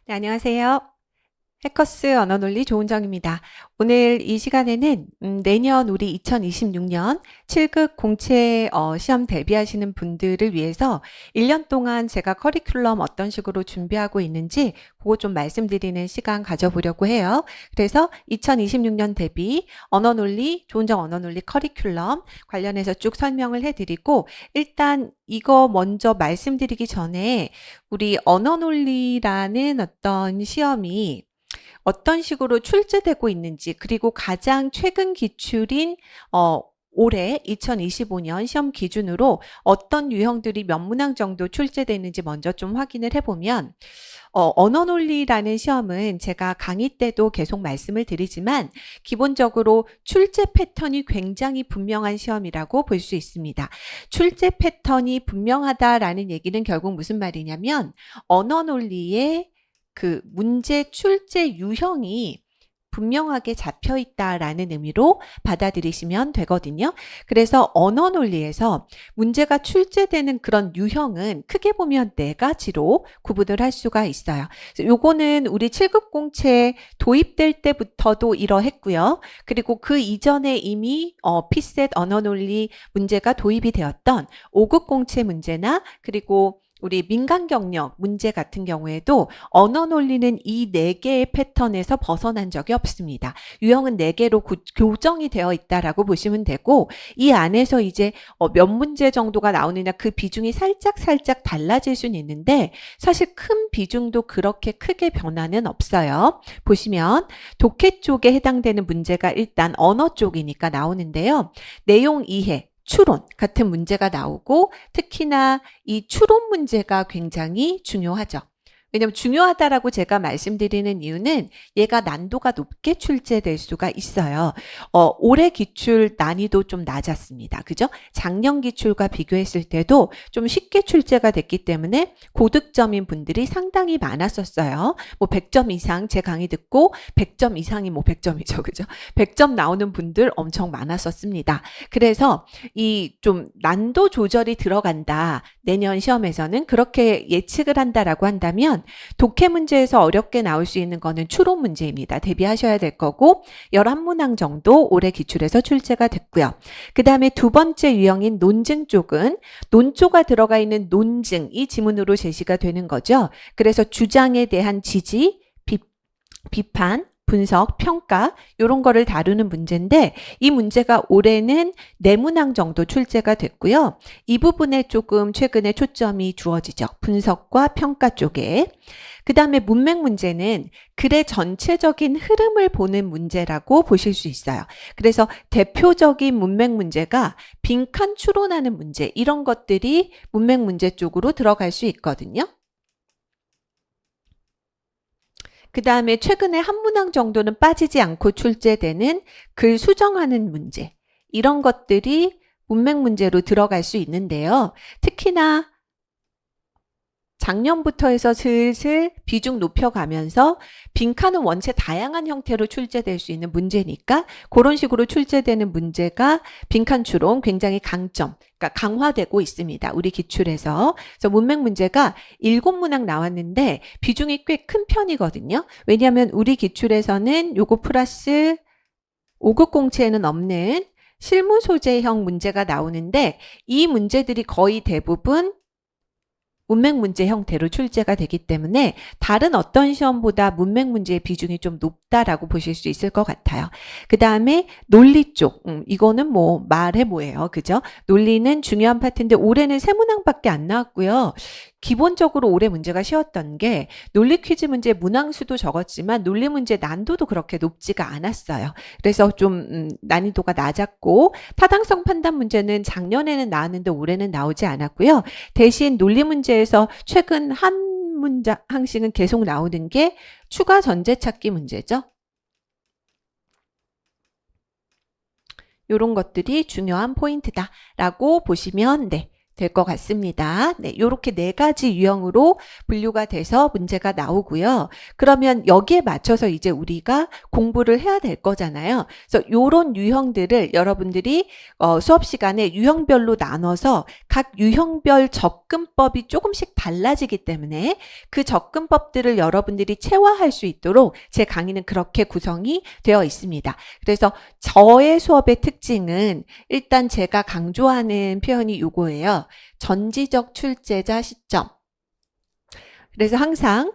네, 안녕하세요. 해커스 언어논리 조은정입니다. 오늘 이 시간에는 내년 우리 2026년 7급 공채 시험 대비하시는 분들을 위해서 1년 동안 제가 커리큘럼 어떤 식으로 준비하고 있는지 그거 좀 말씀드리는 시간 가져보려고 해요. 그래서 2026년 대비 언어논리, 조은정 언어논리 커리큘럼 관련해서 쭉 설명을 해드리고 일단 이거 먼저 말씀드리기 전에 우리 언어논리라는 어떤 시험이 어떤 식으로 출제되고 있는지 그리고 가장 최근 기출인 올해 2025년 시험 기준으로 어떤 유형들이 몇 문항 정도 출제되는지 먼저 좀 확인을 해보면 언어논리라는 시험은 제가 강의 때도 계속 말씀을 드리지만 기본적으로 출제 패턴이 굉장히 분명한 시험이라고 볼 수 있습니다. 출제 패턴이 분명하다라는 얘기는 결국 무슨 말이냐면 언어논리의 그 문제 출제 유형이 분명하게 잡혀 있다라는 의미로 받아들이시면 되거든요. 그래서 언어 논리에서 문제가 출제되는 그런 유형은 크게 보면 네 가지로 구분을 할 수가 있어요. 요거는 우리 7급 공채 도입될 때부터도 이러했고요. 그리고 그 이전에 이미 피셋 언어 논리 문제가 도입이 되었던 5급 공채 문제나 그리고 우리 민간 경력 문제 같은 경우에도 언어 논리는 이 네 개의 패턴에서 벗어난 적이 없습니다. 유형은 네 개로 교정이 되어 있다라고 보시면 되고 이 안에서 이제 몇 문제 정도가 나오느냐 그 비중이 살짝 달라질 수는 있는데 사실 큰 비중도 그렇게 크게 변화는 없어요. 보시면 독해 쪽에 해당되는 문제가 일단 언어 쪽이니까 나오는데요. 내용 이해 추론 같은 문제가 나오고 특히나 이 추론 문제가 굉장히 중요하죠. 왜냐하면 중요하다라고 제가 말씀드리는 이유는 얘가 난도가 높게 출제될 수가 있어요. 올해 기출 난이도 좀 낮았습니다. 그죠? 작년 기출과 비교했을 때도 좀 쉽게 출제가 됐기 때문에 고득점인 분들이 상당히 많았었어요. 뭐 100점 이상 제 강의 듣고 100점 이상이 뭐 100점이죠. 그죠? 100점 나오는 분들 엄청 많았었습니다. 그래서 이 좀 난도 조절이 들어간다. 내년 시험에서는 그렇게 예측을 한다라고 한다면 독해 문제에서 어렵게 나올 수 있는 거는 추론 문제입니다. 대비하셔야 될 거고 11문항 정도 올해 기출에서 출제가 됐고요. 그 다음에 두 번째 유형인 논증 쪽은 논조가 들어가 있는 논증 이 지문으로 제시가 되는 거죠. 그래서 주장에 대한 지지, 비판, 분석, 평가 이런 거를 다루는 문제인데 이 문제가 올해는 4문항 정도 출제가 됐고요. 이 부분에 조금 최근에 초점이 주어지죠. 분석과 평가 쪽에. 그 다음에 문맥 문제는 글의 전체적인 흐름을 보는 문제라고 보실 수 있어요. 그래서 대표적인 문맥 문제가 빈칸 추론하는 문제 이런 것들이 문맥 문제 쪽으로 들어갈 수 있거든요. 그 다음에 최근에 한 문항 정도는 빠지지 않고 출제되는 글 수정하는 문제 이런 것들이 문맥 문제로 들어갈 수 있는데요. 특히나 작년부터 해서 슬슬 비중 높여가면서 빈칸은 원체 다양한 형태로 출제될 수 있는 문제니까 그런 식으로 출제되는 문제가 빈칸 추론 굉장히 강점, 그러니까 강화되고 있습니다. 우리 기출에서. 그래서 문맥 문제가 7문항 나왔는데 비중이 꽤 큰 편이거든요. 왜냐하면 우리 기출에서는 요거 플러스 5급 공채에는 없는 실무 소재형 문제가 나오는데 이 문제들이 거의 대부분 문맥 문제 형태로 출제가 되기 때문에 다른 어떤 시험보다 문맥 문제의 비중이 좀 높다라고 보실 수 있을 것 같아요. 그 다음에 논리 쪽, 이거는 뭐 말해 뭐예요. 그죠? 논리는 중요한 파트인데 올해는 3문항밖에 안 나왔고요. 기본적으로 올해 문제가 쉬웠던 게 논리 퀴즈 문제 문항수도 적었지만 논리 문제 난도도 그렇게 높지가 않았어요. 그래서 좀 난이도가 낮았고 타당성 판단 문제는 작년에는 나왔는데 올해는 나오지 않았고요. 대신 논리 문제에서 최근 한 문항씩은 계속 나오는 게 추가 전제 찾기 문제죠. 이런 것들이 중요한 포인트다라고 보시면 될 것 같습니다. 네, 요렇게 네 가지 유형으로 분류가 돼서 문제가 나오고요. 그러면 여기에 맞춰서 이제 우리가 공부를 해야 될 거잖아요. 그래서 요런 유형들을 여러분들이 수업 시간에 유형별로 나눠서 각 유형별 접근법이 조금씩 달라지기 때문에 그 접근법들을 여러분들이 체화할 수 있도록 제 강의는 그렇게 구성이 되어 있습니다. 그래서 저의 수업의 특징은 일단 제가 강조하는 표현이 요거예요. 전지적 출제자 시점. 그래서 항상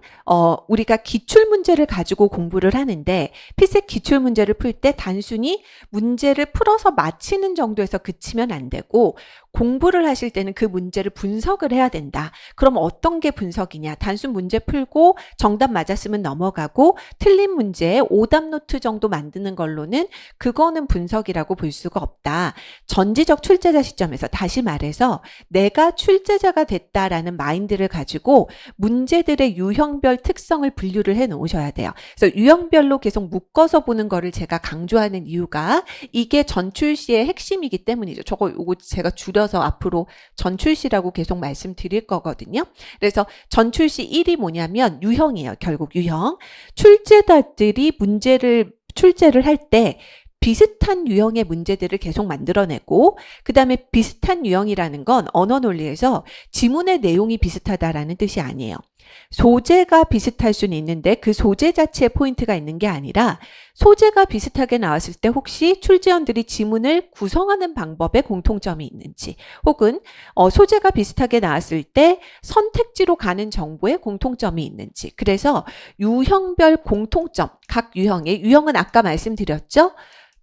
우리가 기출문제를 가지고 공부를 하는데 피셋 기출문제를 풀 때 단순히 문제를 풀어서 마치는 정도에서 그치면 안 되고 공부를 하실 때는 그 문제를 분석을 해야 된다. 그럼 어떤 게 분석이냐? 단순 문제 풀고 정답 맞았으면 넘어가고 틀린 문제에 오답 노트 정도 만드는 걸로는 그거는 분석이라고 볼 수가 없다. 전지적 출제자 시점에서 다시 말해서 내가 출제자가 됐다라는 마인드를 가지고 문제들의 유형별 특성을 분류를 해 놓으셔야 돼요. 그래서 유형별로 계속 묶어서 보는 거를 제가 강조하는 이유가 이게 전출시의 핵심이기 때문이죠. 요거 제가 줄여서 앞으로 전출시라고 계속 말씀드릴 거거든요. 그래서 전출시 1이 뭐냐면 유형이에요. 결국 유형. 출제자들이 문제를 출제를 할 때 비슷한 유형의 문제들을 계속 만들어내고 그 다음에 비슷한 유형이라는 건 언어 논리에서 지문의 내용이 비슷하다라는 뜻이 아니에요. 소재가 비슷할 수는 있는데 그 소재 자체에 포인트가 있는 게 아니라 소재가 비슷하게 나왔을 때 혹시 출제원들이 지문을 구성하는 방법에 공통점이 있는지 혹은 소재가 비슷하게 나왔을 때 선택지로 가는 정보에 공통점이 있는지 그래서 유형별 공통점 각 유형의 유형은 아까 말씀드렸죠?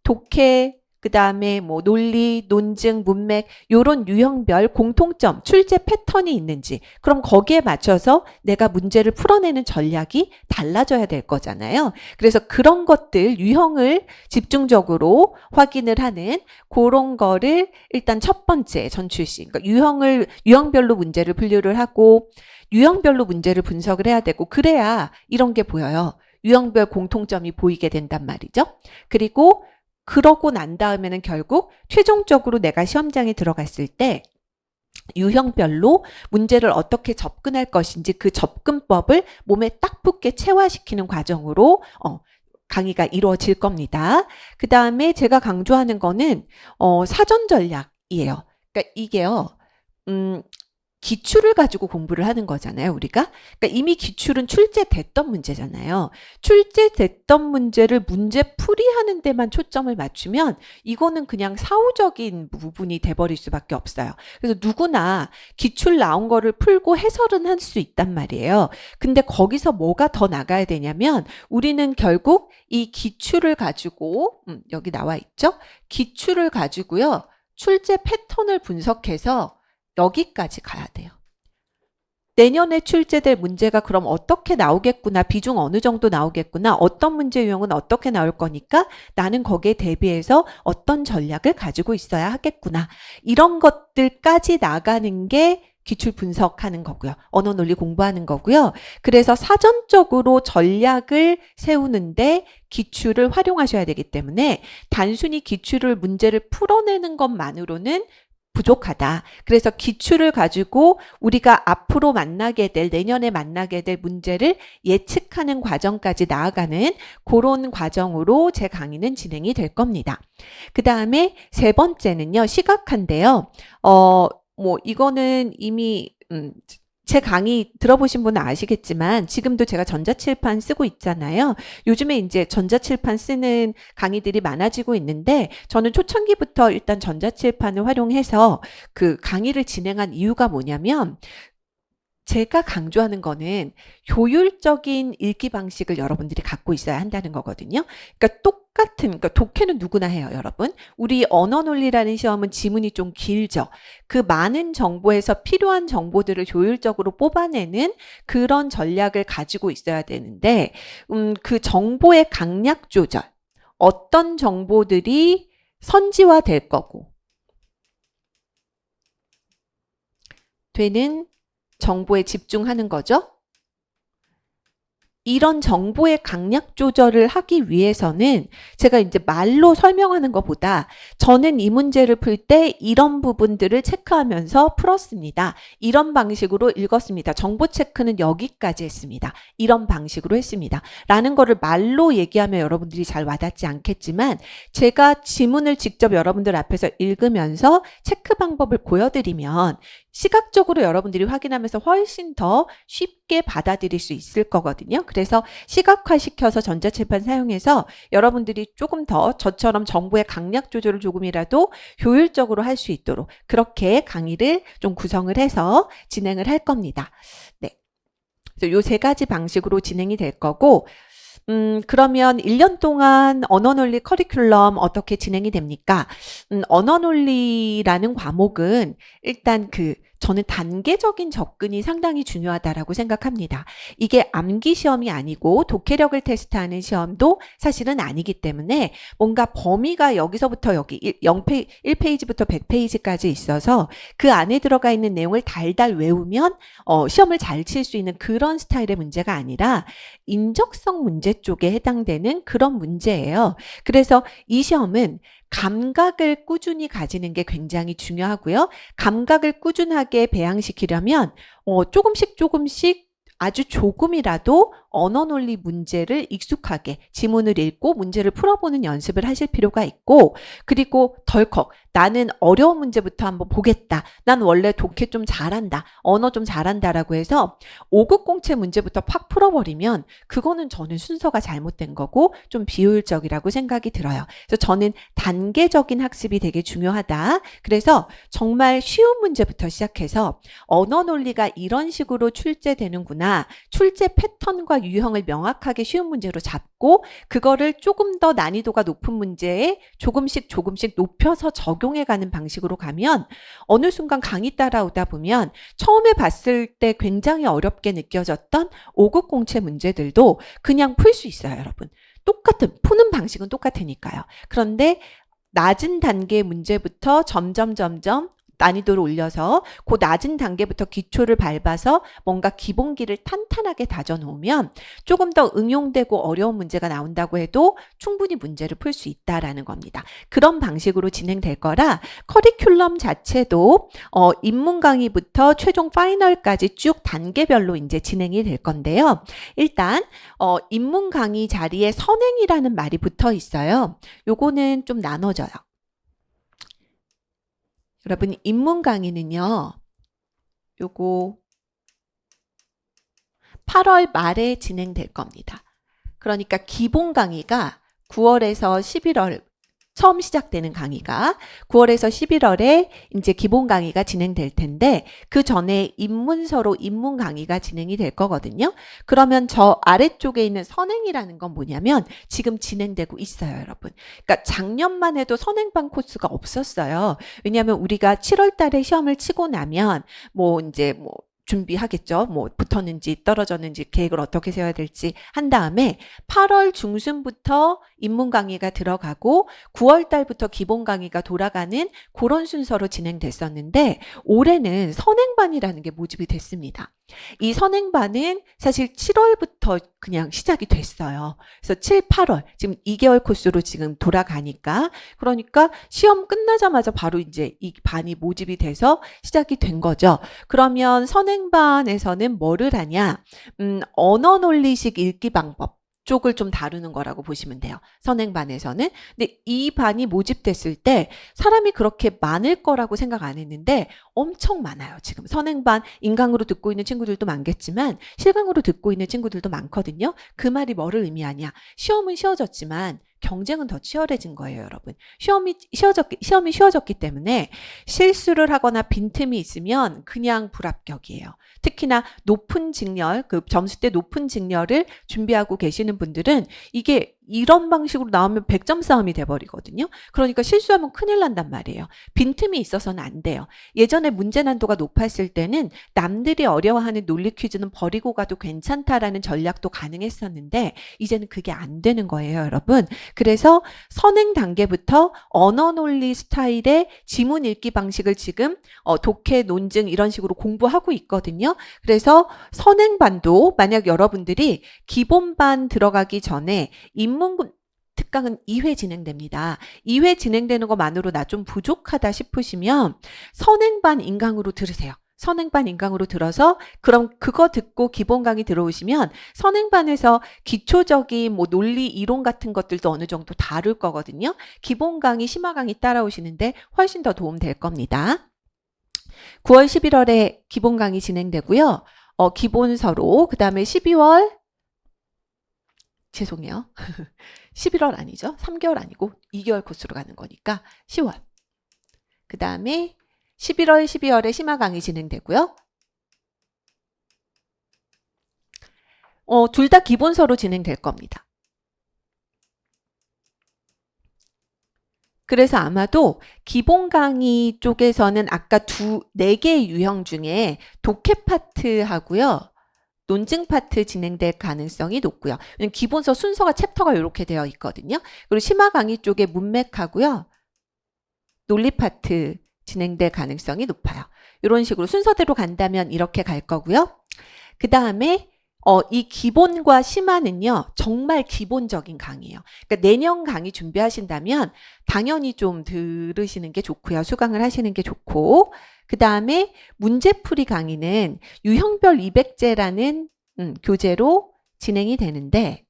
독해 그 다음에 뭐 논리, 논증, 문맥 요런 유형별 공통점, 출제 패턴이 있는지 그럼 거기에 맞춰서 내가 문제를 풀어내는 전략이 달라져야 될 거잖아요. 그래서 그런 것들 유형을 집중적으로 확인을 하는 그런 거를 일단 첫 번째 전출시 그러니까 유형별로 문제를 분류를 하고 유형별로 문제를 분석을 해야 되고 그래야 이런 게 보여요. 유형별 공통점이 보이게 된단 말이죠. 그리고 그러고 난 다음에는 결국 최종적으로 내가 시험장에 들어갔을 때 유형별로 문제를 어떻게 접근할 것인지 그 접근법을 몸에 딱 붙게 체화시키는 과정으로 강의가 이루어질 겁니다. 그 다음에 제가 강조하는 거는 사전 전략이에요. 그러니까 이게요. 기출을 가지고 공부를 하는 거잖아요, 우리가. 그러니까 이미 기출은 출제됐던 문제잖아요. 출제됐던 문제를 문제 풀이하는 데만 초점을 맞추면 이거는 그냥 사후적인 부분이 돼버릴 수밖에 없어요. 그래서 누구나 기출 나온 거를 풀고 해설은 할 수 있단 말이에요. 근데 거기서 뭐가 더 나가야 되냐면 우리는 결국 이 기출을 가지고 여기 나와 있죠? 기출을 가지고요. 출제 패턴을 분석해서 여기까지 가야 돼요. 내년에 출제될 문제가 그럼 어떻게 나오겠구나, 비중 어느 정도 나오겠구나, 어떤 문제 유형은 어떻게 나올 거니까 나는 거기에 대비해서 어떤 전략을 가지고 있어야 하겠구나. 이런 것들까지 나가는 게 기출 분석하는 거고요. 언어 논리 공부하는 거고요. 그래서 사전적으로 전략을 세우는데 기출을 활용하셔야 되기 때문에 단순히 기출을 문제를 풀어내는 것만으로는 부족하다. 그래서 기출을 가지고 우리가 앞으로 만나게 될 내년에 만나게 될 문제를 예측하는 과정까지 나아가는 그런 과정으로 제 강의는 진행이 될 겁니다. 그 다음에 세 번째는요. 시각화인데요. 뭐 이거는 이미 제 강의 들어보신 분은 아시겠지만 지금도 제가 전자칠판 쓰고 있잖아요. 요즘에 이제 전자칠판 쓰는 강의들이 많아지고 있는데 저는 초창기부터 일단 전자칠판을 활용해서 그 강의를 진행한 이유가 뭐냐면 제가 강조하는 거는 효율적인 읽기 방식을 여러분들이 갖고 있어야 한다는 거거든요. 그러니까 그러니까 독해는 누구나 해요, 여러분. 우리 언어 논리라는 시험은 지문이 좀 길죠. 그 많은 정보에서 필요한 정보들을 효율적으로 뽑아내는 그런 전략을 가지고 있어야 되는데, 그 정보의 강약 조절, 어떤 정보들이 선지화 될 거고, 되는 정보에 집중하는 거죠. 이런 정보의 강약 조절을 하기 위해서는 제가 이제 말로 설명하는 것보다 저는 이 문제를 풀 때 이런 부분들을 체크하면서 풀었습니다. 이런 방식으로 읽었습니다. 정보 체크는 여기까지 했습니다. 이런 방식으로 했습니다. 라는 거를 말로 얘기하면 여러분들이 잘 와닿지 않겠지만 제가 지문을 직접 여러분들 앞에서 읽으면서 체크 방법을 보여드리면 시각적으로 여러분들이 확인하면서 훨씬 더 쉽게 받아들일 수 있을 거거든요. 그래서 시각화시켜서 전자칠판 사용해서 여러분들이 조금 더 저처럼 정보의 강약 조절을 조금이라도 효율적으로 할 수 있도록 그렇게 강의를 좀 구성을 해서 진행을 할 겁니다. 네. 그래서 요 세 가지 방식으로 진행이 될 거고, 그러면 1년 동안 언어논리 커리큘럼 어떻게 진행이 됩니까? 언어논리라는 과목은 일단 저는 단계적인 접근이 상당히 중요하다라고 생각합니다. 이게 암기 시험이 아니고 독해력을 테스트하는 시험도 사실은 아니기 때문에 뭔가 범위가 여기서부터 여기 1페이지부터 100페이지까지 있어서 그 안에 들어가 있는 내용을 달달 외우면 시험을 잘 칠 수 있는 그런 스타일의 문제가 아니라 인적성 문제 쪽에 해당되는 그런 문제예요. 그래서 이 시험은 감각을 꾸준히 가지는 게 굉장히 중요하고요. 감각을 꾸준하게 배양시키려면 조금씩 아주 조금이라도 언어논리 문제를 익숙하게 지문을 읽고 문제를 풀어보는 연습을 하실 필요가 있고, 그리고 덜컥 나는 어려운 문제부터 한번 보겠다. 난 원래 독해 좀 잘한다. 언어 좀 잘한다라고 해서 5급 공채 문제부터 팍 풀어버리면 그거는 저는 순서가 잘못된 거고 좀 비효율적이라고 생각이 들어요. 그래서 저는 단계적인 학습이 되게 중요하다. 그래서 정말 쉬운 문제부터 시작해서 언어논리가 이런 식으로 출제되는구나. 출제 패턴과 유형을 명확하게 쉬운 문제로 잡고 그거를 조금 더 난이도가 높은 문제에 조금씩 높여서 적용해가는 방식으로 가면 어느 순간 강의 따라오다 보면 처음에 봤을 때 굉장히 어렵게 느껴졌던 5급 공채 문제들도 그냥 풀 수 있어요, 여러분. 푸는 방식은 똑같으니까요. 그런데 낮은 단계의 문제부터 점점 난이도를 올려서 그 낮은 단계부터 기초를 밟아서 뭔가 기본기를 탄탄하게 다져 놓으면 조금 더 응용되고 어려운 문제가 나온다고 해도 충분히 문제를 풀 수 있다라는 겁니다. 그런 방식으로 진행될 거라 커리큘럼 자체도 입문 강의부터 최종 파이널까지 쭉 단계별로 이제 진행이 될 건데요. 일단 입문 강의 자리에 선행이라는 말이 붙어 있어요. 요거는 좀 나눠져요. 여러분, 입문 강의는요, 요거 8월 말에 진행될 겁니다. 그러니까 기본 강의가 9월에서 11월, 처음 시작되는 강의가 9월에서 11월에 이제 기본 강의가 진행될 텐데 그 전에 입문서로 입문 강의가 진행이 될 거거든요. 그러면 저 아래쪽에 있는 선행이라는 건 뭐냐면 지금 진행되고 있어요, 여러분. 그러니까 작년만 해도 선행반 코스가 없었어요. 왜냐하면 우리가 7월 달에 시험을 치고 나면 준비하겠죠. 붙었는지 떨어졌는지 계획을 어떻게 세워야 될지 한 다음에 8월 중순부터 입문 강의가 들어가고 9월 달부터 기본 강의가 돌아가는 그런 순서로 진행됐었는데 올해는 선행반이라는 게 모집이 됐습니다. 이 선행반은 사실 7월부터 그냥 시작이 됐어요. 그래서 7, 8월 지금 2개월 코스로 지금 돌아가니까 그러니까 시험 끝나자마자 바로 이제 이 반이 모집이 돼서 시작이 된 거죠. 그러면 선행반에서는 뭐를 하냐? 언어논리식 읽기 방법 쪽을 좀 다루는 거라고 보시면 돼요. 선행반에서는. 근데 이 반이 모집됐을 때 사람이 그렇게 많을 거라고 생각 안 했는데 엄청 많아요. 지금 선행반 인강으로 듣고 있는 친구들도 많겠지만 실강으로 듣고 있는 친구들도 많거든요. 그 말이 뭐를 의미하냐? 시험은 쉬워졌지만 경쟁은 더 치열해진 거예요, 여러분. 시험이 쉬워졌기 때문에 실수를 하거나 빈틈이 있으면 그냥 불합격이에요. 특히나 높은 직렬, 그 점수대 높은 직렬을 준비하고 계시는 분들은 이게 이런 방식으로 나오면 100점 싸움이 돼버리거든요. 그러니까 실수하면 큰일 난단 말이에요. 빈틈이 있어서는 안 돼요. 예전에 문제 난도가 높았을 때는 남들이 어려워하는 논리 퀴즈는 버리고 가도 괜찮다라는 전략도 가능했었는데 이제는 그게 안 되는 거예요, 여러분. 그래서 선행 단계부터 언어 논리 스타일의 지문 읽기 방식을 지금 독해, 논증 이런 식으로 공부하고 있거든요. 그래서 선행반도 만약 여러분들이 기본반 들어가기 전에 인문 특강은 2회 진행됩니다. 2회 진행되는 것만으로 나 좀 부족하다 싶으시면 선행반 인강으로 들으세요. 선행반 인강으로 들어서 그럼 그거 듣고 기본 강의 들어오시면 선행반에서 기초적인 뭐 논리 이론 같은 것들도 어느 정도 다룰 거거든요. 기본 강의, 심화 강의 따라오시는데 훨씬 더 도움 될 겁니다. 9월, 11월에 기본 강의 진행되고요. 기본서로 그 다음에 12월 죄송해요. 11월 아니죠. 3개월 아니고 2개월 코스로 가는 거니까 10월. 그 다음에 11월, 12월에 심화 강의 진행되고요. 둘 다 기본서로 진행될 겁니다. 그래서 아마도 기본 강의 쪽에서는 아까 4개의 유형 중에 독해 파트하고요. 논증 파트 진행될 가능성이 높고요. 기본서 순서가 챕터가 이렇게 되어 있거든요. 그리고 심화 강의 쪽에 문맥하고요. 논리 파트 진행될 가능성이 높아요. 이런 식으로 순서대로 간다면 이렇게 갈 거고요. 그 다음에 이 기본과 심화는요. 정말 기본적인 강의예요. 그러니까 내년 강의 준비하신다면 당연히 좀 들으시는 게 좋고요. 수강을 하시는 게 좋고 그 다음에 문제풀이 강의는 유형별 200제라는 교재로 진행이 되는데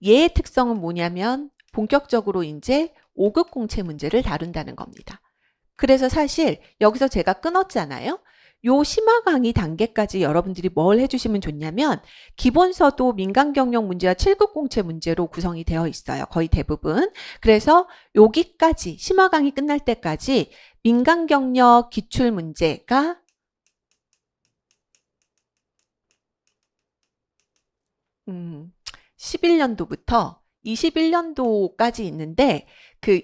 얘의 특성은 뭐냐면 본격적으로 이제 5급 공채 문제를 다룬다는 겁니다. 그래서 사실 여기서 제가 끊었잖아요. 요 심화 강의 단계까지 여러분들이 뭘 해주시면 좋냐면 기본서도 민간경영 문제와 7급 공채 문제로 구성이 되어 있어요. 거의 대부분. 그래서 여기까지 심화 강의 끝날 때까지 민간경력 기출문제가 11년도부터 21년도까지 있는데 그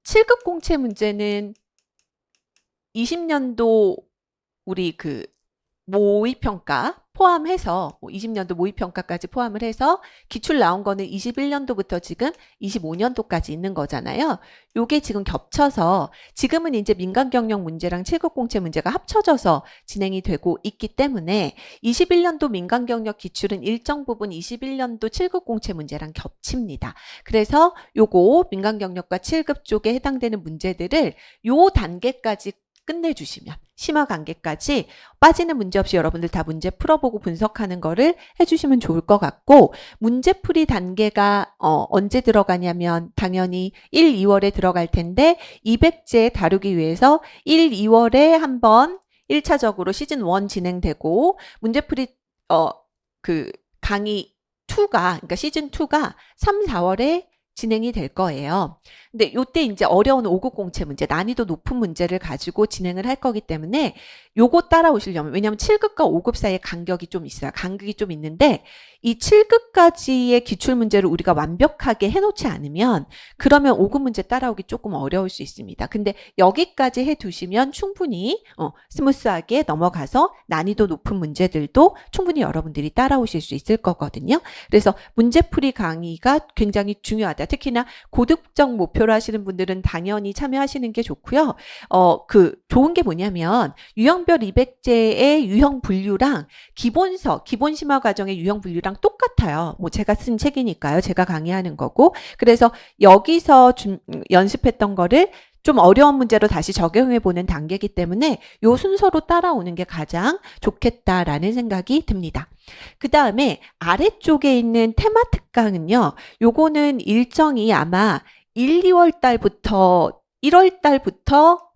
7급 공채 문제는 20년도 우리 그 모의평가 포함해서 20년도 모의평가까지 포함을 해서 기출 나온 거는 21년도부터 지금 25년도까지 있는 거잖아요. 요게 지금 겹쳐서 지금은 이제 민간경영 문제랑 7급 공채 문제가 합쳐져서 진행이 되고 있기 때문에 21년도 민간경력 기출은 일정 부분 21년도 7급 공채 문제랑 겹칩니다. 그래서 요거 민간경력과 7급 쪽에 해당되는 문제들을 요 단계까지 끝내주시면 심화 단계까지 빠지는 문제 없이 여러분들 다 문제 풀어보고 분석하는 거를 해주시면 좋을 것 같고 문제풀이 단계가 언제 들어가냐면 당연히 1, 2월에 들어갈 텐데 200제 다루기 위해서 1, 2월에 한번 1차적으로 시즌 1 진행되고 문제풀이 그 강의 2가 그러니까 시즌 2가 3, 4월에 진행이 될 거예요. 근데 요때 이제 어려운 5급 공채 문제, 난이도 높은 문제를 가지고 진행을 할 거기 때문에 요거 따라오시려면 왜냐하면 7급과 5급 사이에 간격이 좀 있어요. 간격이 좀 있는데 이 7급까지의 기출 문제를 우리가 완벽하게 해놓지 않으면 그러면 5급 문제 따라오기 조금 어려울 수 있습니다. 근데 여기까지 해두시면 충분히 스무스하게 넘어가서 난이도 높은 문제들도 충분히 여러분들이 따라오실 수 있을 거거든요. 그래서 문제풀이 강의가 굉장히 중요하다. 특히나 고득점 목표로 하시는 분들은 당연히 참여하시는 게 좋고요. 좋은 게 뭐냐면 유형별 200제의 유형 분류랑 기본서, 기본 심화 과정의 유형 분류랑 똑같아요. 뭐 제가 쓴 책이니까요. 제가 강의하는 거고. 그래서 여기서 연습했던 거를 좀 어려운 문제로 다시 적용해 보는 단계이기 때문에 요 순서로 따라오는 게 가장 좋겠다라는 생각이 듭니다. 그 다음에 아래쪽에 있는 테마 특강은요. 요거는 일정이 아마 1, 2월 달부터 1월 달부터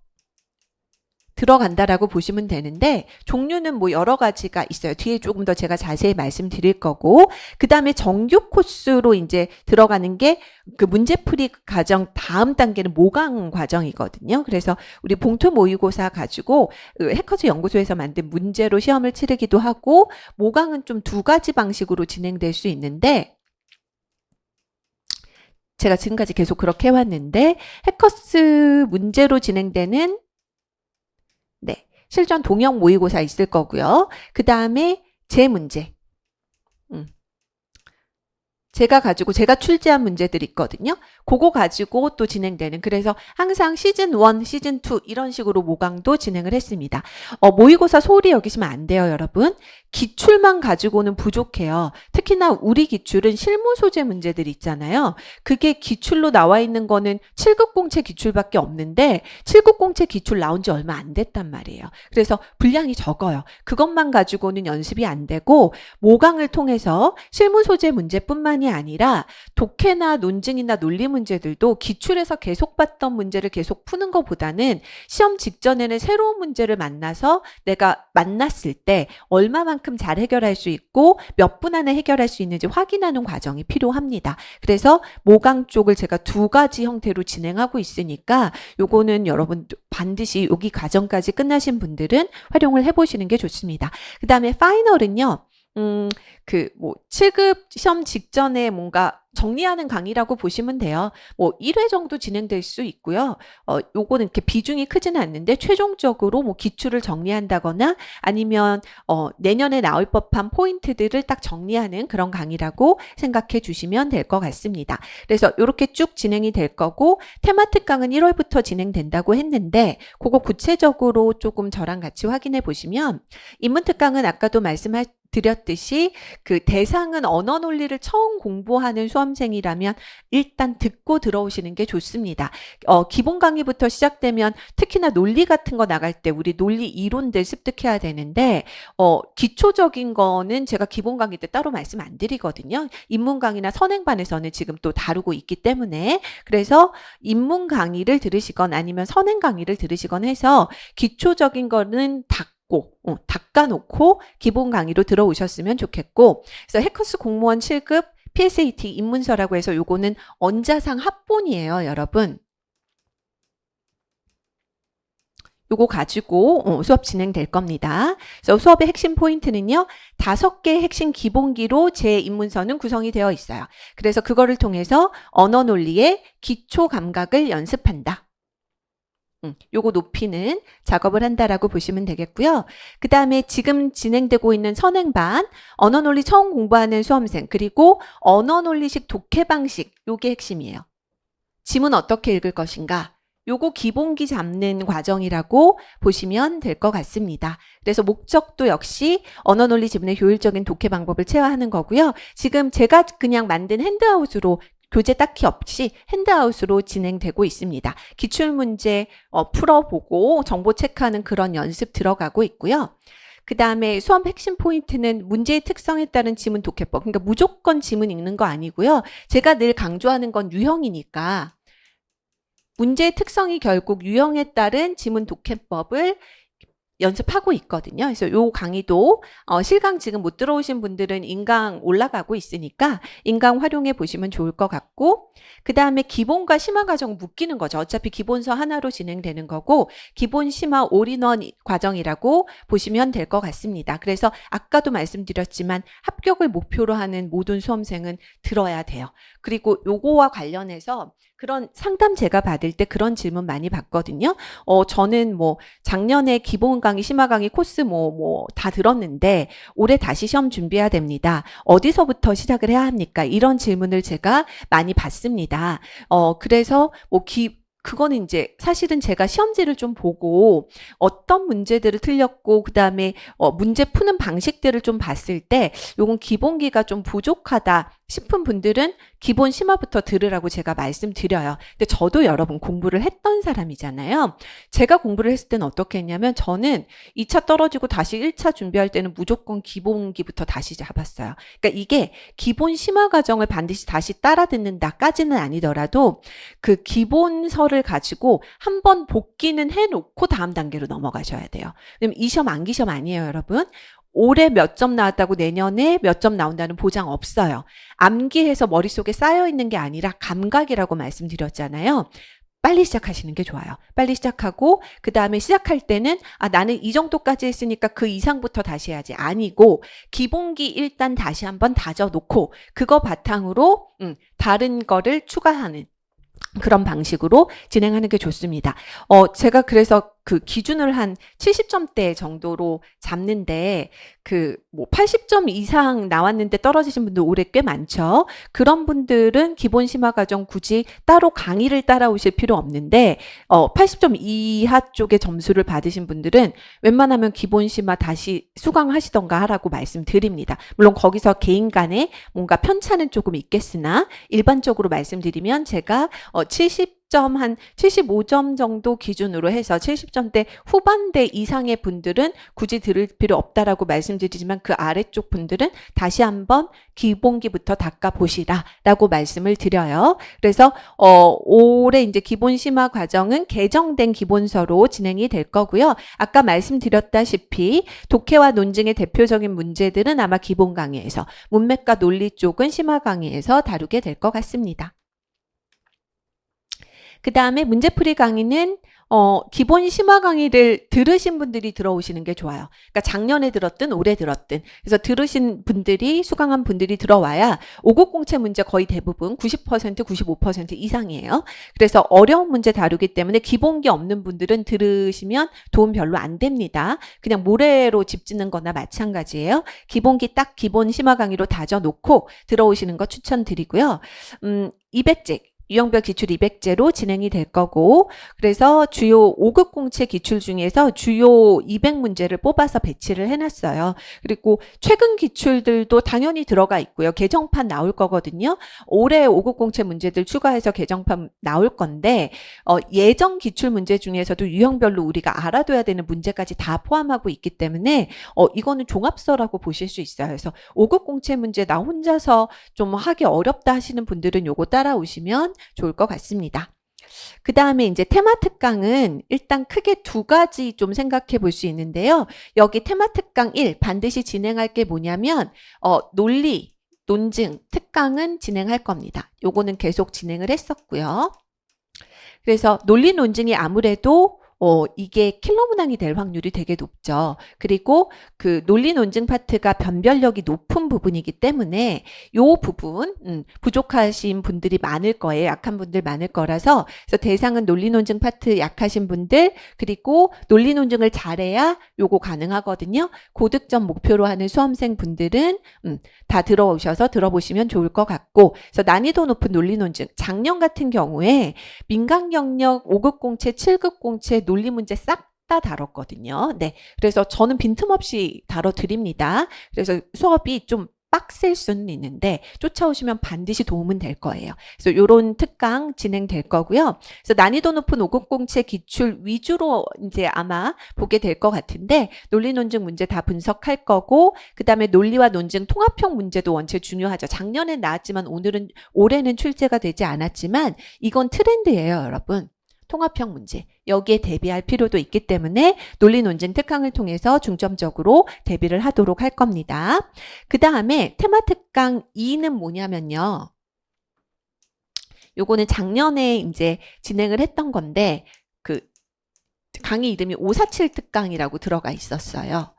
들어간다라고 보시면 되는데 종류는 뭐 여러 가지가 있어요. 뒤에 조금 더 제가 자세히 말씀드릴 거고 그 다음에 정규 코스로 이제 들어가는 게 그 문제풀이 과정 다음 단계는 모강 과정이거든요. 그래서 우리 봉투 모의고사 가지고 해커즈 연구소에서 만든 문제로 시험을 치르기도 하고 모강은 좀 두 가지 방식으로 진행될 수 있는데 제가 지금까지 계속 그렇게 해왔는데 해커스 문제로 진행되는 실전 동형 모의고사 있을 거고요. 그 다음에 제 문제. 제가 출제한 문제들이 있거든요. 그거 가지고 또 진행되는 그래서 항상 시즌 1, 시즌 2 이런 식으로 모강도 진행을 했습니다. 모의고사 소홀히 여기시면 안 돼요, 여러분. 기출만 가지고는 부족해요. 특히나 우리 기출은 실무 소재 문제들 있잖아요. 그게 기출로 나와 있는 거는 7급 공채 기출밖에 없는데 7급 공채 기출 나온 지 얼마 안 됐단 말이에요. 그래서 분량이 적어요. 그것만 가지고는 연습이 안 되고 모강을 통해서 실무 소재 문제뿐만이 아니라 독해나 논증이나 논리 문제들도 기출에서 계속 봤던 문제를 계속 푸는 것보다는 시험 직전에는 새로운 문제를 만나서 내가 만났을 때 얼마만큼 잘 해결할 수 있고 몇 분 안에 해결할 수 있는지 확인하는 과정이 필요합니다. 그래서 모강 쪽을 제가 두 가지 형태로 진행하고 있으니까 요거는 여러분 반드시 여기 과정까지 끝나신 분들은 활용을 해보시는 게 좋습니다. 그 다음에 파이널은요. 7급 시험 직전에 뭔가 정리하는 강의라고 보시면 돼요. 1회 정도 진행될 수 있고요. 요거는 이렇게 비중이 크지는 않는데 최종적으로 기출을 정리한다거나 아니면 내년에 나올 법한 포인트들을 딱 정리하는 그런 강의라고 생각해 주시면 될 것 같습니다. 그래서 이렇게 쭉 진행이 될 거고 테마 특강은 1월부터 진행된다고 했는데 그거 구체적으로 조금 저랑 같이 확인해 보시면 인문 특강은 아까도 드렸듯이 그 대상은 언어 논리를 처음 공부하는 수험생이라면 일단 듣고 들어오시는 게 좋습니다. 기본 강의부터 시작되면 특히나 논리 같은 거 나갈 때 우리 논리 이론들 습득해야 되는데 기초적인 거는 제가 기본 강의 때 따로 말씀 안 드리거든요. 인문 강의나 선행반에서는 지금 또 다루고 있기 때문에 그래서 인문 강의를 들으시건 아니면 선행 강의를 들으시건 해서 기초적인 거는 닦아놓고 기본 강의로 들어오셨으면 좋겠고 그래서 해커스 공무원 7급 PSAT 입문서라고 해서 요거는 언자상 합본이에요, 여러분. 요거 가지고 수업 진행될 겁니다. 그래서 수업의 핵심 포인트는요. 5개의 핵심 기본기로 제 입문서는 구성이 되어 있어요. 그래서 그거를 통해서 언어 논리의 기초 감각을 연습한다. 요거 높이는 작업을 한다라고 보시면 되겠고요. 그 다음에 지금 진행되고 있는 선행반, 언어논리 처음 공부하는 수험생, 그리고 언어논리식 독해 방식, 요게 핵심이에요. 지문 어떻게 읽을 것인가? 요거 기본기 잡는 과정이라고 보시면 될 것 같습니다. 그래서 목적도 역시 언어논리 지문의 효율적인 독해 방법을 체화하는 거고요. 지금 제가 그냥 만든 핸드아웃으로 교재 딱히 없이 핸드아웃으로 진행되고 있습니다. 기출문제 풀어보고 정보 체크하는 그런 연습 들어가고 있고요. 그 다음에 수업 핵심 포인트는 문제의 특성에 따른 지문 독해법. 그러니까 무조건 지문 읽는 거 아니고요. 제가 늘 강조하는 건 유형이니까 문제의 특성이 결국 유형에 따른 지문 독해법을 연습하고 있거든요. 그래서 요 강의도 실강 지금 못 들어오신 분들은 인강 올라가고 있으니까 인강 활용해 보시면 좋을 것 같고 그 다음에 기본과 심화 과정 묶이는 거죠. 어차피 기본서 하나로 진행되는 거고 기본 심화 올인원 과정이라고 보시면 될 것 같습니다. 그래서 아까도 말씀드렸지만 합격을 목표로 하는 모든 수험생은 들어야 돼요. 그리고 요거와 관련해서 그런 상담 제가 받을 때 그런 질문 많이 받거든요. 저는 작년에 기본 강의, 심화 강의 코스 다 들었는데 올해 다시 시험 준비해야 됩니다. 어디서부터 시작을 해야 합니까? 이런 질문을 제가 많이 받습니다. 그래서 그거는 이제 사실은 제가 시험지를 좀 보고 어떤 문제들을 틀렸고 그 다음에 문제 푸는 방식들을 좀 봤을 때 요건 기본기가 좀 부족하다 싶은 분들은 기본 심화부터 들으라고 제가 말씀드려요. 근데 저도 여러분 공부를 했던 사람이잖아요. 제가 공부를 했을 때는 어떻게 했냐면 저는 2차 떨어지고 다시 1차 준비할 때는 무조건 기본기부터 다시 잡았어요. 그러니까 이게 기본 심화 과정을 반드시 다시 따라 듣는다까지는 아니더라도 그 기본서를 가지고 한번 복기는 해놓고 다음 단계로 넘어가셔야 돼요. 왜냐면 이 시험 암기 시험 아니에요, 여러분. 올해 몇 점 나왔다고 내년에 몇 점 나온다는 보장 없어요. 암기해서 머릿속에 쌓여있는 게 아니라 감각이라고 말씀드렸잖아요. 빨리 시작하시는 게 좋아요. 빨리 시작하고 그 다음에 시작할 때는 나는 이 정도까지 했으니까 그 이상부터 다시 해야지 아니고 기본기 일단 다시 한번 다져놓고 그거 바탕으로 다른 거를 추가하는 그런 방식으로 진행하는 게 좋습니다. 제가 그래서 그 기준을 한 70점대 정도로 잡는데 뭐 80점 이상 나왔는데 떨어지신 분들 올해 꽤 많죠. 그런 분들은 기본 심화 과정 굳이 따로 강의를 따라오실 필요 없는데 80점 이하 쪽의 점수를 받으신 분들은 웬만하면 기본 심화 다시 수강하시던가 하라고 말씀드립니다. 물론 거기서 개인 간에 뭔가 편차는 조금 있겠으나 일반적으로 말씀드리면 제가 70점 한 75점 정도 기준으로 해서 70점대 후반대 이상의 분들은 굳이 들을 필요 없다라고 말씀드리지만 그 아래쪽 분들은 다시 한번 기본기부터 닦아보시라 라고 말씀을 드려요. 그래서 올해 이제 기본 심화 과정은 개정된 기본서로 진행이 될 거고요. 아까 말씀드렸다시피 독해와 논증의 대표적인 문제들은 아마 기본 강의에서 문맥과 논리 쪽은 심화 강의에서 다루게 될 것 같습니다. 그 다음에 문제풀이 강의는 기본 심화 강의를 들으신 분들이 들어오시는 게 좋아요. 그러니까 작년에 들었든 올해 들었든 그래서 들으신 분들이 수강한 분들이 들어와야 5급 공채 문제 거의 대부분 90% 95% 이상이에요. 그래서 어려운 문제 다루기 때문에 기본기 없는 분들은 들으시면 도움 별로 안 됩니다. 그냥 모래로 집 짓는 거나 마찬가지예요. 기본기 딱 기본 심화 강의로 다져놓고 들어오시는 거 추천드리고요. 200제 유형별 기출 200제로 진행이 될 거고 그래서 주요 5급 공채 기출 중에서 주요 200문제를 뽑아서 배치를 해놨어요. 그리고 최근 기출들도 당연히 들어가 있고요. 개정판 나올 거거든요. 올해 5급 공채 문제들 추가해서 개정판 나올 건데 예전 기출 문제 중에서도 유형별로 우리가 알아둬야 되는 문제까지 다 포함하고 있기 때문에 이거는 종합서라고 보실 수 있어요. 그래서 5급 공채 문제 나 혼자서 좀 하기 어렵다 하시는 분들은 요거 따라오시면 좋을 것 같습니다. 그 다음에 이제 테마 특강은 일단 크게 두 가지 좀 생각해 볼 수 있는데요. 여기 테마 특강 1 반드시 진행할 게 뭐냐면 논리, 논증 특강은 진행할 겁니다. 요거는 계속 진행을 했었고요. 그래서 논리 논증이 아무래도 이게 킬러 문항이 될 확률이 되게 높죠. 그리고 그 논리 논증 파트가 변별력이 높은 부분이기 때문에 요 부분 부족하신 분들이 많을 거예요. 약한 분들 많을 거라서 그래서 대상은 논리 논증 파트 약하신 분들 그리고 논리 논증을 잘해야 요거 가능하거든요. 고득점 목표로 하는 수험생 분들은 다 들어오셔서 들어보시면 좋을 것 같고 그래서 난이도 높은 논리 논증 작년 같은 경우에 민간 경력 5급 공채 7급 공채 논리 문제 싹 다 다뤘거든요. 네. 그래서 저는 빈틈없이 다뤄드립니다. 그래서 수업이 좀 빡셀 수는 있는데 쫓아오시면 반드시 도움은 될 거예요. 그래서 이런 특강 진행될 거고요. 그래서 난이도 높은 5급 공채 기출 위주로 이제 아마 보게 될 것 같은데 논리 논증 문제 다 분석할 거고 그 다음에 논리와 논증 통합형 문제도 원체 중요하죠. 작년엔 나왔지만 올해는 출제가 되지 않았지만 이건 트렌드예요, 여러분. 통합형 문제 여기에 대비할 필요도 있기 때문에 논리 논증 특강을 통해서 중점적으로 대비를 하도록 할 겁니다. 그 다음에 테마 특강 2는 뭐냐면요. 요거는 작년에 이제 진행을 했던 건데 그 강의 이름이 547 특강이라고 들어가 있었어요.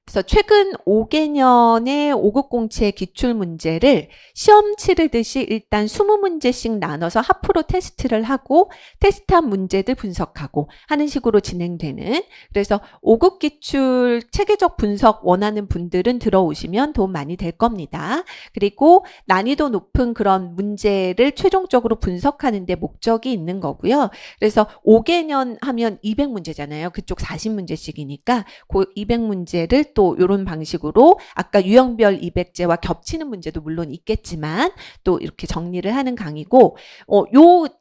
그래서 최근 5개년의 5급 공채 기출 문제를 시험 치르듯이 일단 20문제씩 나눠서 하프로 테스트를 하고 테스트한 문제들 분석하고 하는 식으로 진행되는 그래서 5급 기출 체계적 분석 원하는 분들은 들어오시면 도움 많이 될 겁니다. 그리고 난이도 높은 그런 문제를 최종적으로 분석하는 데 목적이 있는 거고요. 그래서 5개년 하면 200문제잖아요. 그쪽 40문제씩이니까 그 200문제를 또 이런 방식으로 아까 유형별 200제와 겹치는 문제도 물론 있겠지만 또 이렇게 정리를 하는 강의고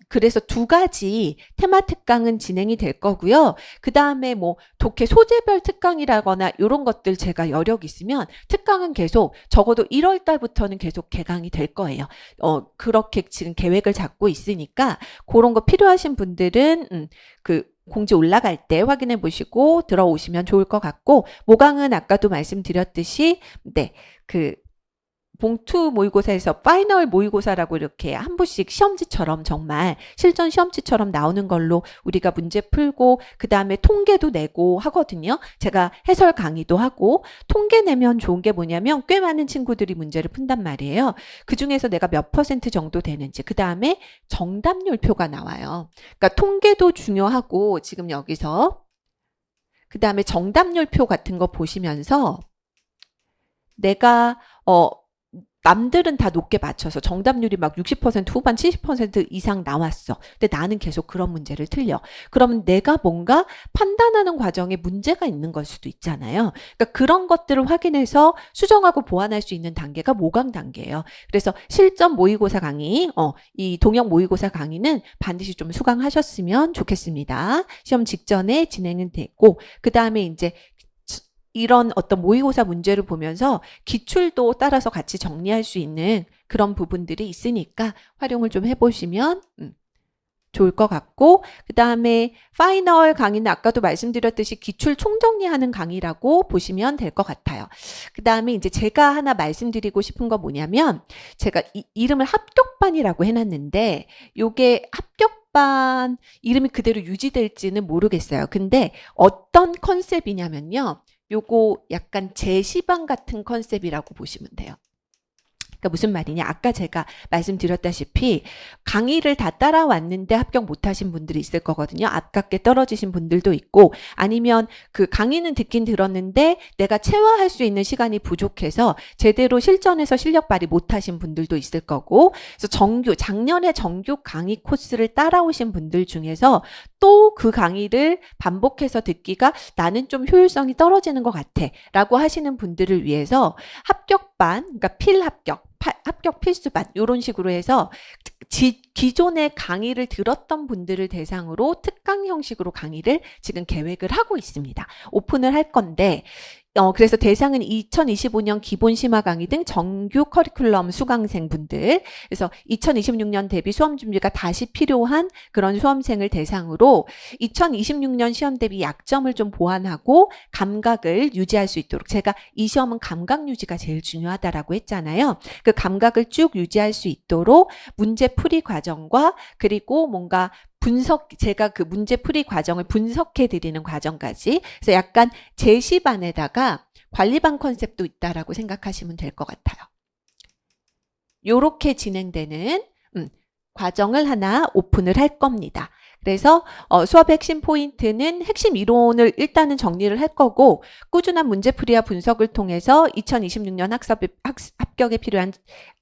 그래서 두 가지 테마 특강은 진행이 될 거고요. 그 다음에 뭐 독해 소재별 특강이라거나 이런 것들 제가 여력 있으면 특강은 계속 적어도 1월 달부터는 계속 개강이 될 거예요. 그렇게 지금 계획을 잡고 있으니까 그런 거 필요하신 분들은 그 공지 올라갈 때 확인해 보시고 들어오시면 좋을 것 같고, 모강은 아까도 말씀드렸듯이 그 봉투 모의고사에서 파이널 모의고사라고 이렇게 한 부씩 시험지처럼 정말 실전 시험지처럼 나오는 걸로 우리가 문제 풀고 그 다음에 통계도 내고 하거든요. 제가 해설 강의도 하고 통계 내면 좋은 게 뭐냐면 꽤 많은 친구들이 문제를 푼단 말이에요. 그중에서 내가 몇 % 정도 되는지, 그 다음에 정답률표가 나와요. 그러니까 통계도 중요하고 지금 여기서 그 다음에 정답률표 같은 거 보시면서 내가 남들은 다 높게 맞춰서 정답률이 막 60% 후반 70% 이상 나왔어. 근데 나는 계속 그런 문제를 틀려. 그러면 내가 뭔가 판단하는 과정에 문제가 있는 걸 수도 있잖아요. 그러니까 그런 것들을 확인해서 수정하고 보완할 수 있는 단계가 모강 단계예요. 그래서 실전 모의고사 강의, 이 동영 모의고사 강의는 반드시 좀 수강하셨으면 좋겠습니다. 시험 직전에 진행은 됐고, 그 다음에 이제 이런 어떤 모의고사 문제를 보면서 기출도 따라서 같이 정리할 수 있는 그런 부분들이 있으니까 활용을 좀 해보시면 좋을 것 같고, 그 다음에 파이널 강의는 아까도 말씀드렸듯이 기출 총정리하는 강의라고 보시면 될 것 같아요. 그 다음에 이제 제가 하나 말씀드리고 싶은 거 뭐냐면, 제가 이름을 합격반이라고 해놨는데 요게 합격반 이름이 그대로 유지될지는 모르겠어요. 근데 어떤 컨셉이냐면요, 요거 약간 제시반 같은 컨셉이라고 보시면 돼요. 그러니까 무슨 말이냐, 아까 제가 말씀드렸다시피 강의를 다 따라왔는데 합격 못하신 분들이 있을 거거든요. 아깝게 떨어지신 분들도 있고, 아니면 그 강의는 듣긴 들었는데 내가 체화할 수 있는 시간이 부족해서 제대로 실전에서 실력 발휘 못하신 분들도 있을 거고, 그래서 작년에 정규 강의 코스를 따라오신 분들 중에서 또 그 강의를 반복해서 듣기가 나는 좀 효율성이 떨어지는 것 같아 라고 하시는 분들을 위해서 합격반, 그러니까 필합격, 합격 필수반 이런 식으로 해서 기존의 강의를 들었던 분들을 대상으로 특강 형식으로 강의를 지금 계획을 하고 있습니다. 오픈을 할 건데, 그래서 대상은 2025년 기본 심화 강의 등 정규 커리큘럼 수강생 분들, 그래서 2026년 대비 수험 준비가 다시 필요한 그런 수험생을 대상으로 2026년 시험 대비 약점을 좀 보완하고 감각을 유지할 수 있도록, 제가 이 시험은 감각 유지가 제일 중요하다라고 했잖아요. 그 감각을 쭉 유지할 수 있도록 문제 풀이 과정과 그리고 뭔가 제가 그 문제 풀이 과정을 분석해 드리는 과정까지, 그래서 약간 제시반에다가 관리반 컨셉도 있다라고 생각하시면 될 것 같아요. 요렇게 진행되는 과정을 하나 오픈을 할 겁니다. 그래서 수업 핵심 포인트는 핵심 이론을 일단은 정리를 할 거고, 꾸준한 문제풀이와 분석을 통해서 2026년 합격에 필요한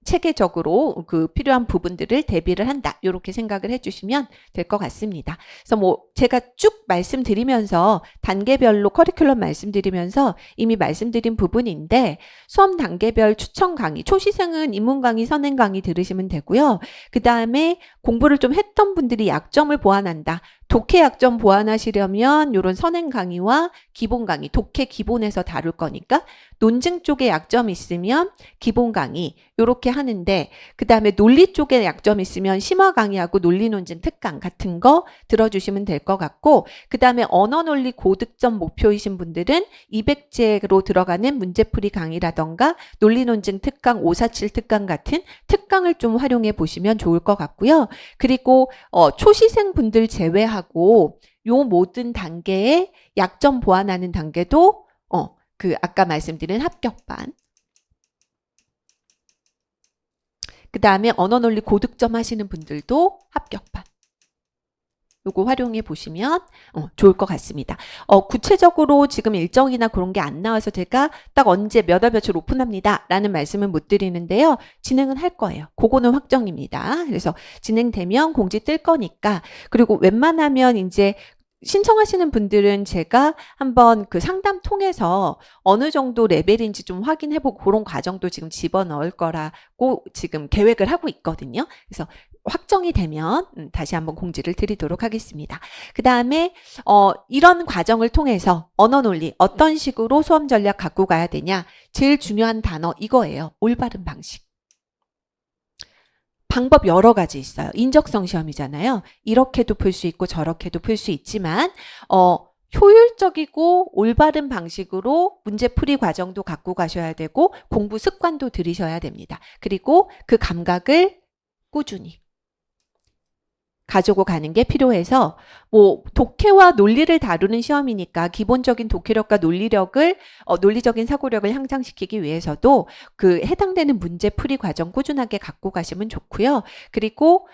체계적으로 그 필요한 부분들을 대비를 한다. 이렇게 생각을 해주시면 될 것 같습니다. 그래서 뭐 제가 쭉 말씀드리면서 단계별로 커리큘럼 말씀드리면서 이미 말씀드린 부분인데, 수험 단계별 추천 강의, 초시생은 입문 강의, 선행 강의 들으시면 되고요. 그 다음에 공부를 좀 했던 분들이 약점을 보완한다. 독해 약점 보완하시려면 이런 선행 강의와 기본 강의, 독해 기본에서 다룰 거니까 논증 쪽에 약점이 있으면 기본 강의 이렇게 하는데, 그 다음에 논리 쪽에 약점이 있으면 심화 강의하고 논리 논증 특강 같은 거 들어주시면 될 것 같고, 그 다음에 언어 논리 고득점 목표이신 분들은 200제로 들어가는 문제풀이 강의라던가 논리 논증 특강 547 특강 같은 특강을 좀 활용해 보시면 좋을 것 같고요. 그리고 초시생 분들 제외하고 요 모든 단계의 약점 보완하는 단계도 그 아까 말씀드린 합격반, 그 다음에 언어 논리 고득점 하시는 분들도 합격반, 요거 활용해 보시면 좋을 것 같습니다. 구체적으로 지금 일정이나 그런 게 안 나와서 제가 딱 언제 몇 월 며칠 오픈합니다 라는 말씀은 못 드리는데요. 진행은 할 거예요. 그거는 확정입니다. 그래서 진행되면 공지 뜰 거니까, 그리고 웬만하면 이제 신청하시는 분들은 제가 한번 그 상담 통해서 어느 정도 레벨인지 좀 확인해보고 그런 과정도 지금 집어넣을 거라고 지금 계획을 하고 있거든요. 그래서 확정이 되면 다시 한번 공지를 드리도록 하겠습니다. 그 다음에 이런 과정을 통해서 언어 논리 어떤 식으로 수험 전략 갖고 가야 되냐, 제일 중요한 단어 이거예요. 올바른 방식. 방법 여러 가지 있어요. 인적성 시험이잖아요. 이렇게도 풀 수 있고 저렇게도 풀 수 있지만 효율적이고 올바른 방식으로 문제풀이 과정도 갖고 가셔야 되고 공부 습관도 들이셔야 됩니다. 그리고 그 감각을 꾸준히 가지고 가는 게 필요해서 뭐 독해와 논리를 다루는 시험이니까 기본적인 독해력과 논리력을 논리적인 사고력을 향상시키기 위해서도 그 해당되는 문제풀이 과정 꾸준하게 갖고 가시면 좋고요. 그리고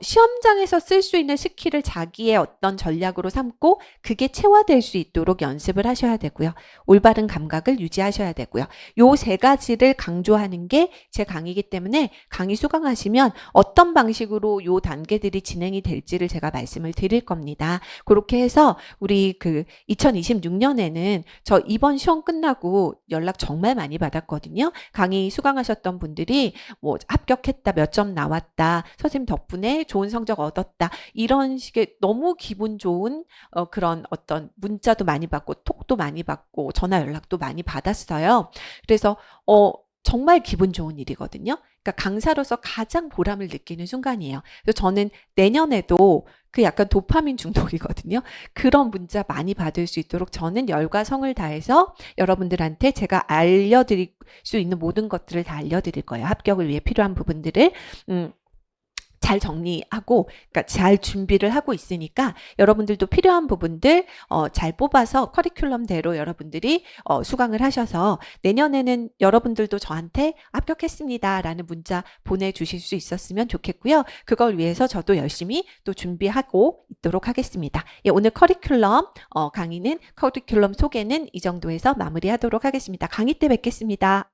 시험장에서 쓸 수 있는 스킬을 자기의 어떤 전략으로 삼고 그게 체화될 수 있도록 연습을 하셔야 되고요. 올바른 감각을 유지하셔야 되고요. 요 세 가지를 강조하는 게 제 강의이기 때문에 강의 수강하시면 어떤 방식으로 요 단계들이 진행이 될지를 제가 말씀을 드릴 겁니다. 그렇게 해서 우리 그 2026년에는 저 이번 시험 끝나고 연락 정말 많이 받았거든요. 강의 수강하셨던 분들이 뭐 합격했다, 몇 점 나왔다, 선생님 덕분에 좋은 성적 얻었다, 이런 식의 너무 기분 좋은 그런 어떤 문자도 많이 받고 톡도 많이 받고 전화 연락도 많이 받았어요. 그래서 정말 기분 좋은 일이거든요. 그러니까 강사로서 가장 보람을 느끼는 순간이에요. 그래서 저는 내년에도 그 약간 도파민 중독이거든요. 그런 문자 많이 받을 수 있도록 저는 열과 성을 다해서 여러분들한테 제가 알려드릴 수 있는 모든 것들을 다 알려드릴 거예요. 합격을 위해 필요한 부분들을 잘 정리하고, 그러니까 잘 준비를 하고 있으니까 여러분들도 필요한 부분들 잘 뽑아서 커리큘럼대로 여러분들이 수강을 하셔서 내년에는 여러분들도 저한테 합격했습니다 라는 문자 보내주실 수 있었으면 좋겠고요. 그걸 위해서 저도 열심히 또 준비하고 있도록 하겠습니다. 예, 오늘 커리큘럼 강의는 커리큘럼 소개는 이 정도에서 마무리하도록 하겠습니다. 강의 때 뵙겠습니다.